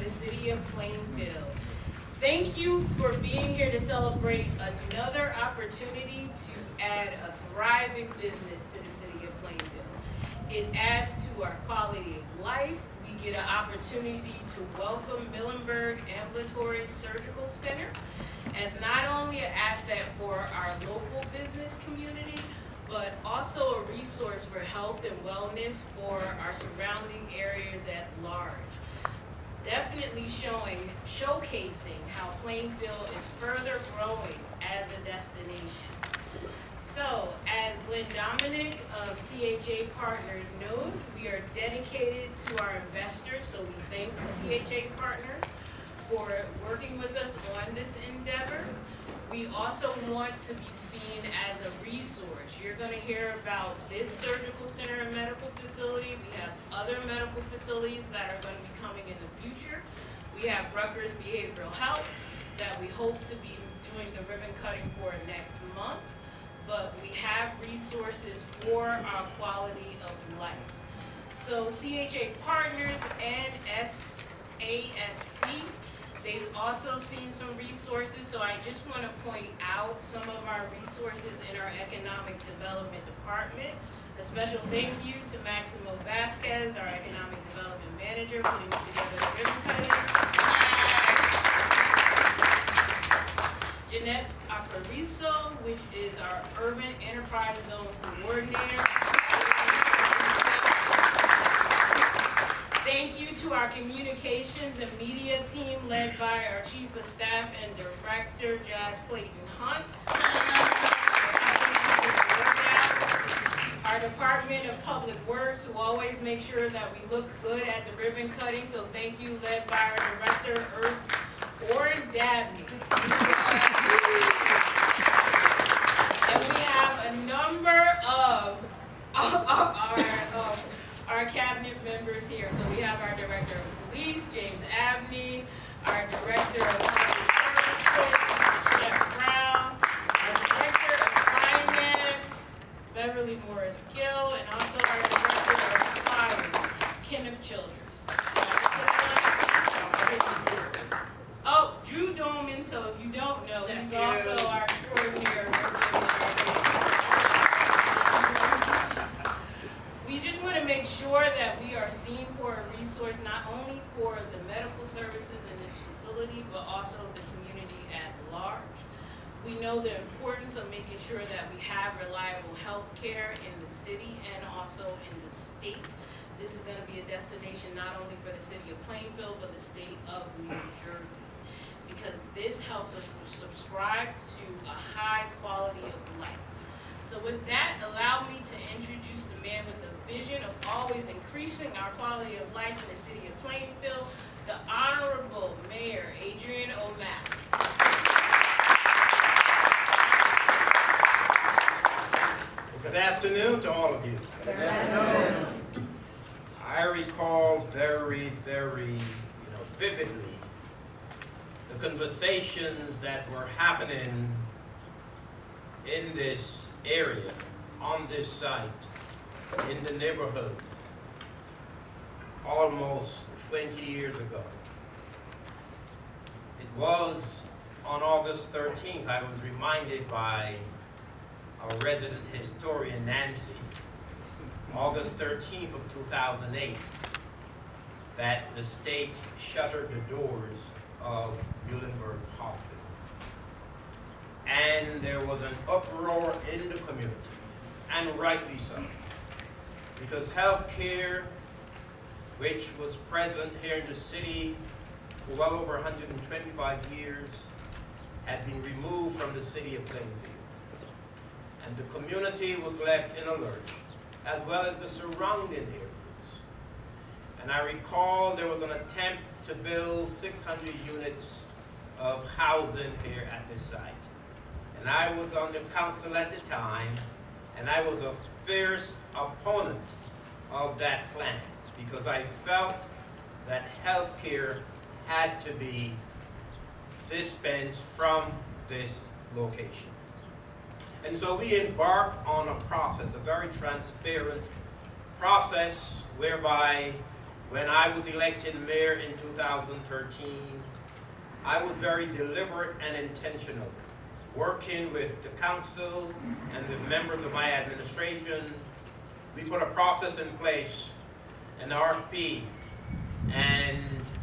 the city of Plainfield. Thank you for being here to celebrate another opportunity to add a thriving business to the city of Plainfield. It adds to our quality of life. We get an opportunity to welcome Muhlenberg Ambulatory Surgical Center as not only an asset for our local business community, but also a resource for health and wellness for our surrounding areas at large. Definitely showcasing how Plainfield is further growing as a destination. So, as Glenn Dominic of CHA Partners knows, we are dedicated to our investors, so we thank the CHA Partners for working with us on this endeavor. We also want to be seen as a resource. You're going to hear about this surgical center and medical facility. We have other medical facilities that are going to be coming in the future. We have Rutgers Behavioral Health that we hope to be doing the ribbon cutting for next month. But we have resources for our quality of life. So CHA Partners and SASC, they've also seen some resources, so I just want to point out some of our resources in our Economic Development Department. A special thank you to Maximo Vasquez, our Economic Development Manager, putting together the ribbon cutting. Jeanette Apariso, which is our Urban Enterprise Zone Coordinator. Thank you to our communications and media team led by our Chief of Staff and Director, Jazz Clayton Hunt. Our Department of Public Works, who always make sure that we look good at the ribbon cutting, so thank you, led by our Director, Orrin Dabney. And we have a number of our cabinet members here. So we have our Director of Police, James Abney, our Director of Public Services, Jeff Brown, our Director of Finance, Beverly Morris Gill, and also our Director of Fire, Kenneth Childress. Oh, Drew Doman, so if you don't know, he's also our extraordinary. We just want to make sure that we are seen for a resource not only for the medical services in this facility, but also the community at large. We know the importance of making sure that we have reliable health care in the city and also in the state. This is going to be a destination not only for the city of Plainfield, but the state of New Jersey. Because this helps us subscribe to a high quality of life. So with that, allow me to introduce the man with the vision of always increasing our quality of life in the city of Plainfield, the Honorable Mayor Adrian O'Mac. Good afternoon to all of you. Good afternoon. I recall very vividly the conversations that were happening in this area, on this site, in the neighborhood, almost 20 years ago. It was on August 13th, I was reminded by our resident historian, Nancy, August 13th of 2008, that the state shuttered the doors of Muhlenberg Hospital. And there was an uproar in the community, and rightly so, because health care, which was present here in the city for well over 125 years, had been removed from the city of Plainfield. And the community was left in a lurch, as well as the surrounding areas. And I recall there was an attempt to build 600 units of housing here at this site. And I was on the council at the time, and I was a fierce opponent of that plan because I felt that health care had to be dispensed from this location. And so we embarked on a process, a very transparent process, whereby when I was elected mayor in 2013, I was very deliberate and intentional, working with the council and with members of my administration. We put a process in place, an RFP, and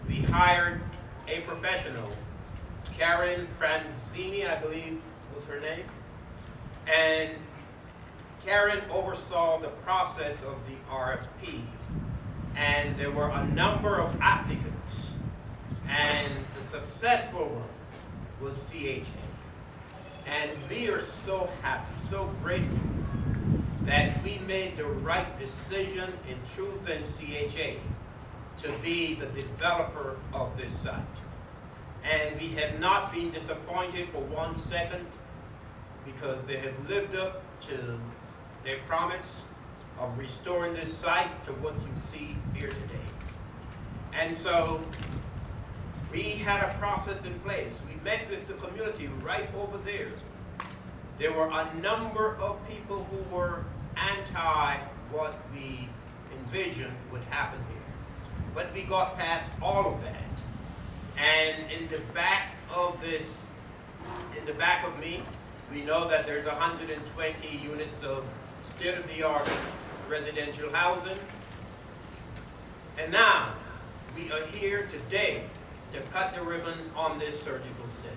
we hired a professional, Karen Franzini, I believe was her name. And Karen oversaw the process of the RFP. And there were a number of applicants. And the successful one was CHA. And we are so happy, so grateful that we made the right decision in choosing CHA to be the developer of this site. And we have not been disappointed for 1 second, because they have lived up to their promise of restoring this site to what you see here today. And so we had a process in place. We met with the community right over there. There were a number of people who were anti what we envisioned would happen here. But we got past all of that. And in the back of me, we know that there's 120 units of state-of-the-art residential housing. And now, we are here today to cut the ribbon on this surgical center.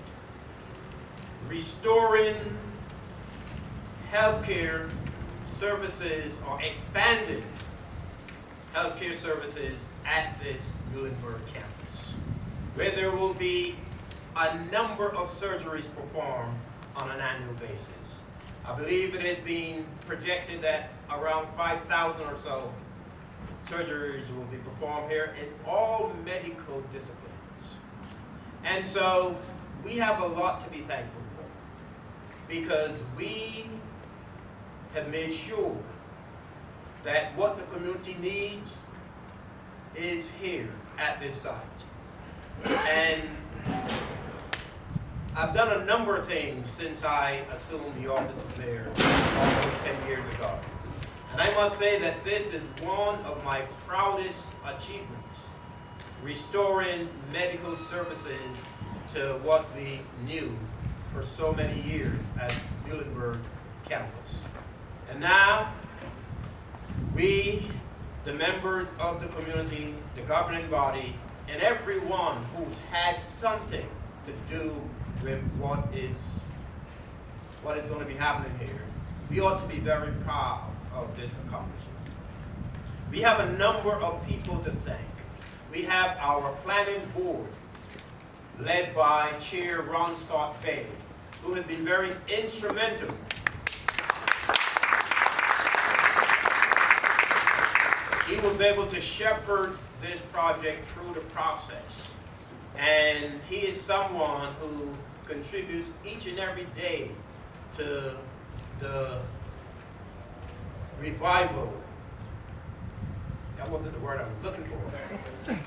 Restoring healthcare services, or expanding healthcare services at this Muhlenberg campus, where there will be a number of surgeries performed on an annual basis. I believe it has been projected that around 5,000 or so surgeries will be performed here in all medical disciplines. And so we have a lot to be thankful for, because we have made sure that what the community needs is here at this site. And I've done a number of things since I assumed the office of mayor almost 10 years ago. And I must say that this is one of my proudest achievements, restoring medical services to what we knew for so many years at Muhlenberg campus. And now, we, the members of the community, the governing body, and everyone who's had something to do with what is going to be happening here, we ought to be very proud of this accomplishment. We have a number of people to thank. We have our planning board, led by Chair Ron Scott Fay, who has been very instrumental he was able to shepherd this project through the process. And he is someone who contributes each and every day to the revival. That wasn't the word I was looking for.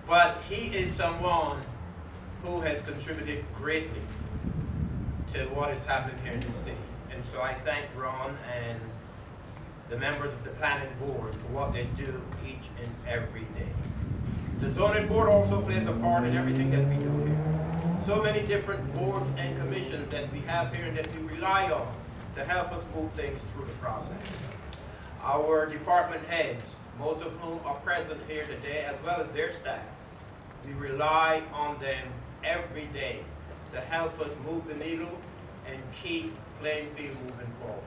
But he is someone who has contributed greatly to what is happening here in this city. And so I thank Ron and the members of the planning board for what they do each and every day. The zoning board also plays a part in everything that we do here. So many different boards and commissions that we have here and that we rely on to help us move things through the process. Our department heads, most of whom are present here today, as well as their staff, we rely on them every day to help us move the needle and keep Plainfield moving forward.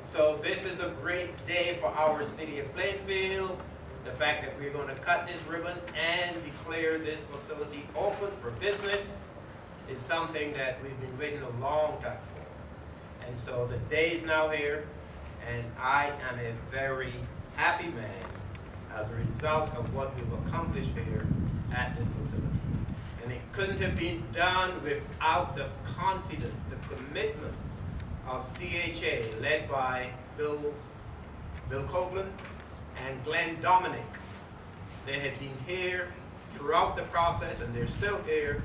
So this is a great day for our city of Plainfield. The fact that we're going to cut this ribbon and declare this facility open for business is something that we've been waiting a long time for. And so the day is now here, and I am a very happy man as a result of what we've accomplished here at this facility. And it couldn't have been done without the confidence, the commitment of CHA, led by Bill Copeland and Glenn Dominic. They have been here throughout the process, and they're still here,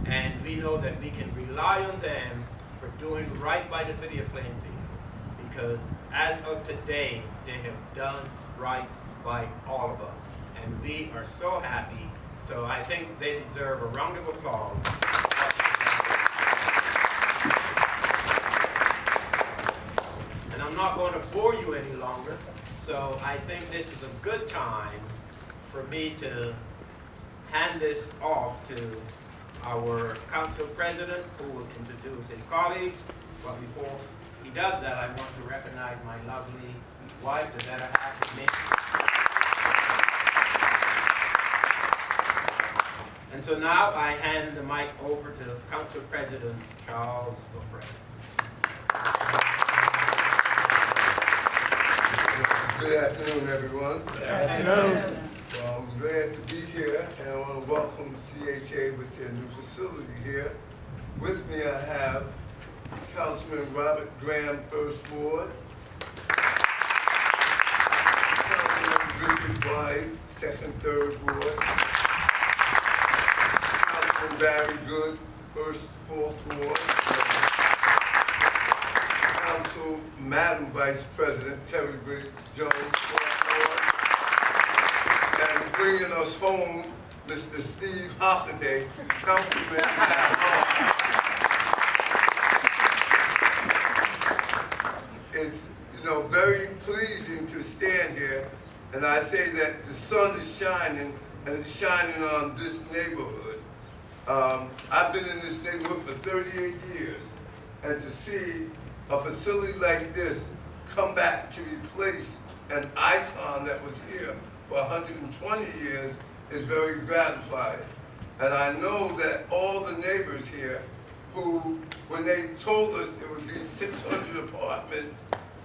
and we know that we can rely on them for doing right by the city of Plainfield, because as of today, they have done right by all of us, and we are so happy. So I think they deserve a round of applause. And I'm not going to bore you any longer, so I think this is a good time for me to hand this off to our council president, who will introduce his colleagues. But before he does that, I want to recognize my lovely wife, the better half of me. And so now I hand the mic over to Council President Charles Gilbert. Good afternoon, everyone. Good afternoon. Well, I'm glad to be here, and I want to welcome CHA with their new facility here. With me, I have Councilman Robert Graham, First Ward, Councilman Richard White, Second, Third Ward, Councilman Barry Good, First, Fourth Ward, Council Madam Vice President Terry Briggs Jones, Fourth Ward, and bringing us home, Mr. Steve Hockaday, Councilman at Large. It's very pleasing to stand here, and I say that the sun is shining, and it's shining on this neighborhood. I've been in this neighborhood for 38 years, and to see a facility like this come back to replace an icon that was here for 120 years is very gratifying. And I know that all the neighbors here who, when they told us there would be 600 apartments,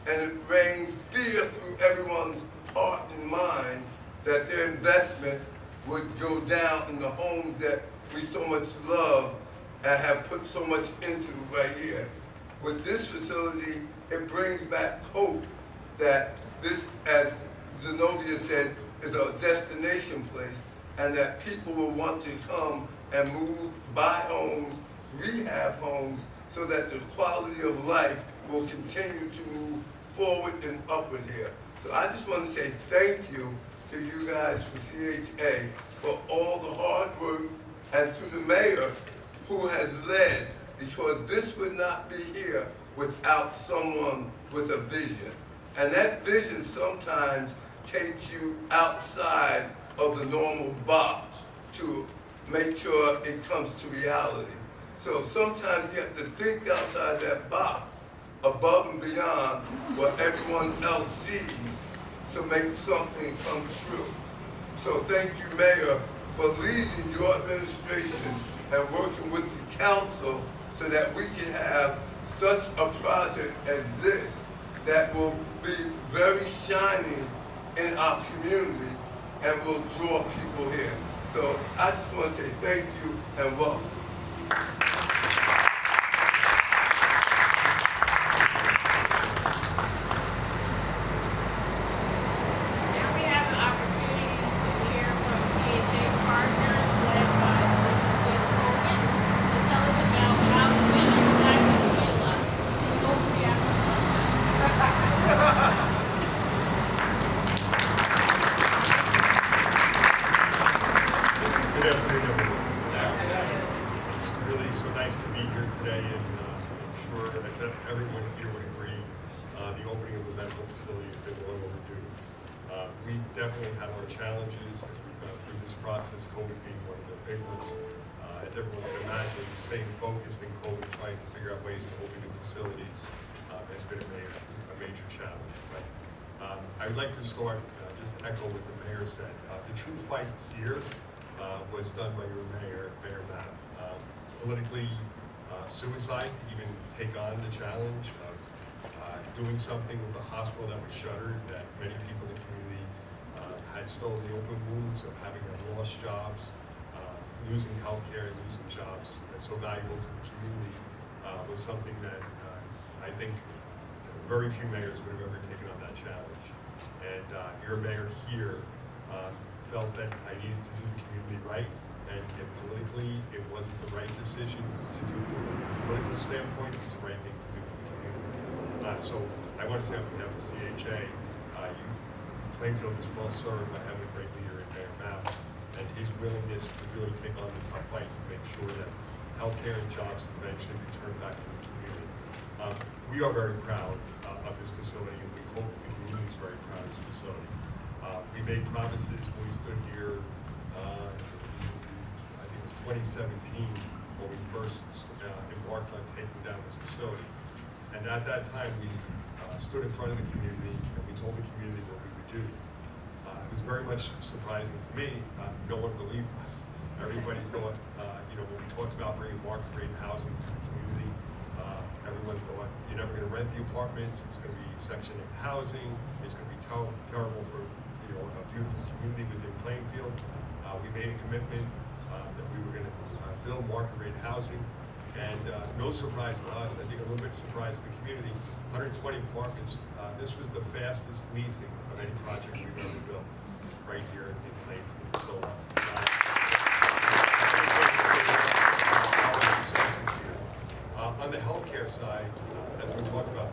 and it rained fear through everyone's heart and mind that their investment would go down in the homes that we so much love and have put so much into right here. With this facility, it brings back hope that this, as Zenobia said, is a destination place, and that people will want to come and move, buy homes, rehab homes, so that the quality of life will continue to move forward and upward here. So I just want to say thank you to you guys from CHA for all the hard work, and to the mayor who has led, because this would not be here without someone with a vision. And that vision sometimes takes you outside of the normal box to make sure it comes to reality. So sometimes you have to think outside that box, above and beyond what everyone else sees, to make something come true. So thank you, Mayor, for leading your administration and working with the council so that we can have such a project as this that will be very shining in our community and will draw people here. So I just want to say thank you and welcome. Now we have an opportunity to hear from CHA partners led by Lynn Hogan to tell us about how the vision was actually realized. Hopefully after Good afternoon, everyone. It's really so nice to be here today, and I'm sure that everyone here would agree the opening of the medical facility has been long overdue. We've definitely had our challenges as we've gone through this process, COVID being one of the big ones. As everyone can imagine, staying focused in COVID, trying to figure out ways to open new facilities has been a major challenge. But I would like to start, just to echo what the mayor said. The true fight here was done by your mayor, Mayor Mapp. Politically, suicide to even take on the challenge of doing something with the hospital that was shuttered, that many people in the community had still the open wounds of having lost jobs, losing health care, and losing jobs that's so valuable to the community, was something that I think very few mayors would have ever taken on that challenge. And your mayor here felt that I needed to do the community right, and politically it wasn't the right decision to do from a political standpoint. It was the right thing to do for the community. So I want to say on behalf of CHA, Plainfield is well served by having a great leader in Mayor Mao, and his willingness to really take on the tough fight to make sure that healthcare and jobs eventually return back to the community. We are very proud of this facility, and we hope the community is very proud of this facility. We made promises when we stood here, I think it was 2017, when we first embarked on taking down this facility. And at that time, we stood in front of the community, and we told the community what we would do. It was very much surprising to me. No one believed us. Everybody thought, when we talked about bringing market rate housing to the community, everyone thought, you're never going to rent the apartments, it's going to be Section 8 housing, it's going to be terrible for a beautiful community within Plainfield. We made a commitment that we were going to build market rate housing, and no surprise to us, I think a little bit surprise to the community, 120 apartments. This was the fastest leasing of any project we've ever built right here in Plainfield. So, on the healthcare side, as we talk about,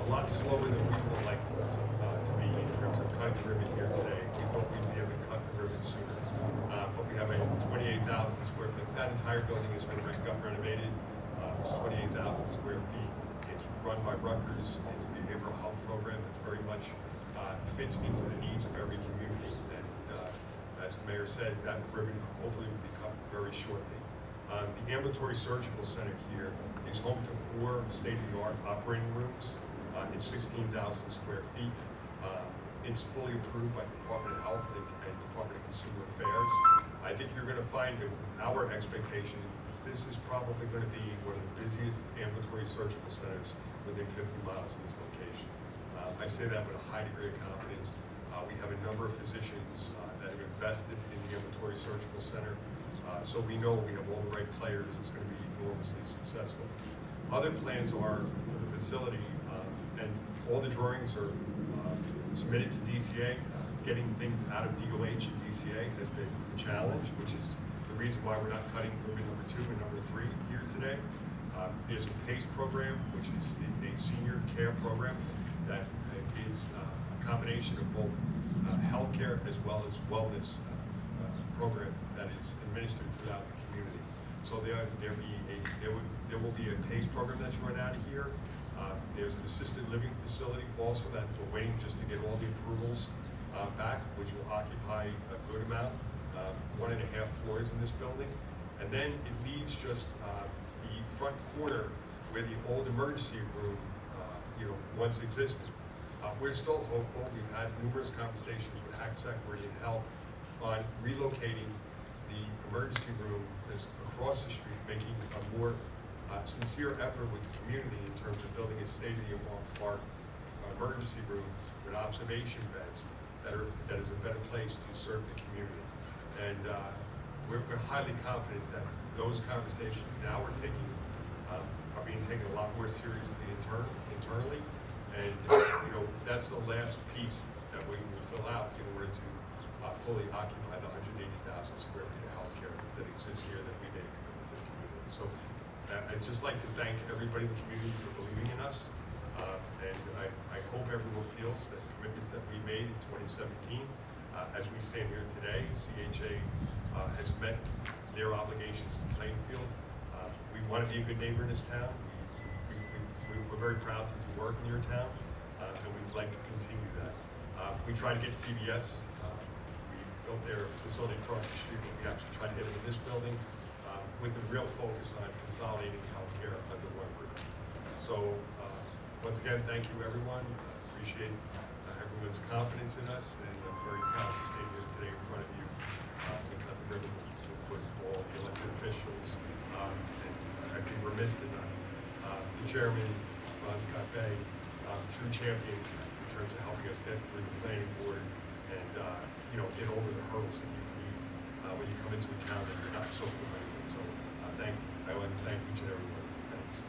a lot slower than we would like to be in terms of cutting the ribbon here today. We thought we'd be able to cut the ribbon sooner. But we have a 28,000 square foot. That entire building has been renovated. It's 28,000 square feet. It's run by Rutgers. It's a behavioral health program that very much fits into the needs of every community. And as the mayor said, that ribbon hopefully will be cut very shortly. The Ambulatory Surgical Center here is home to 4 state-of-the-art operating rooms. It's 16,000 square feet. It's fully approved by the Department of Health and Department of Consumer Affairs. I think you're going to find that our expectation is this is probably going to be one of the busiest ambulatory surgical centers within 50 miles of this location. I say that with a high degree of confidence. We have a number of physicians that have invested in the Ambulatory Surgical Center. So we know we have all the right players. It's going to be enormously successful. Other plans are for the facility, and all the drawings are submitted to DCA. Getting things out of DOH and DCA has been a challenge, which is the reason why we're not cutting ribbon number 2 and number 3 here today. There's a PACE program, which is a senior care program that is a combination of both healthcare as well as wellness program that is administered throughout the community. So there will be a PACE program that's run out of here. There's an assisted living facility also that we're waiting just to get all the approvals back, which will occupy a good amount, 1.5 floors in this building. And then it leaves just the front corner where the old emergency room once existed. We're still hopeful. We've had numerous conversations with HACSEC, Meridian Health, on relocating the emergency room across the street, making a more sincere effort with the community in terms of building a state-of-the-art emergency room with observation beds that is a better place to serve the community. And we're highly confident that those conversations now are being taken a lot more seriously internally. And that's the last piece that we will fill out in order to fully occupy the 180,000 square feet of healthcare that exists here that we made a commitment to the community. So I'd just like to thank everybody in the community for believing in us. And I hope everyone feels that commitments that we made in 2017, as we stand here today, CHA has met their obligations to Plainfield. We want to be a good neighbor in this town. We're very proud to do work in your town, and we'd like to continue that. We try to get CVS. We built their facility across the street, but we actually tried to get it in this building with the real focus on consolidating healthcare under one roof. So once again, thank you everyone. Appreciate everyone's confidence in us, and I'm very proud to stand here today in front of you and cut the ribbon with all the elected officials. And I'd be remiss to not. The chairman, Ron Scott Bay, true champion in terms of helping us get through the planning board and get over the hurdles that you need when you come into a town that you're not so familiar with. So I want to thank each and every one of you. Thanks.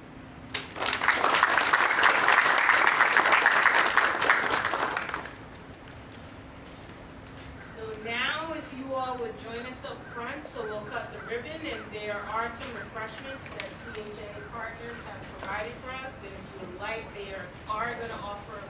So now, if you all would join us up front, so we'll cut the ribbon, and there are some refreshments that CHA partners have provided for us, and if you would like, they are going to offer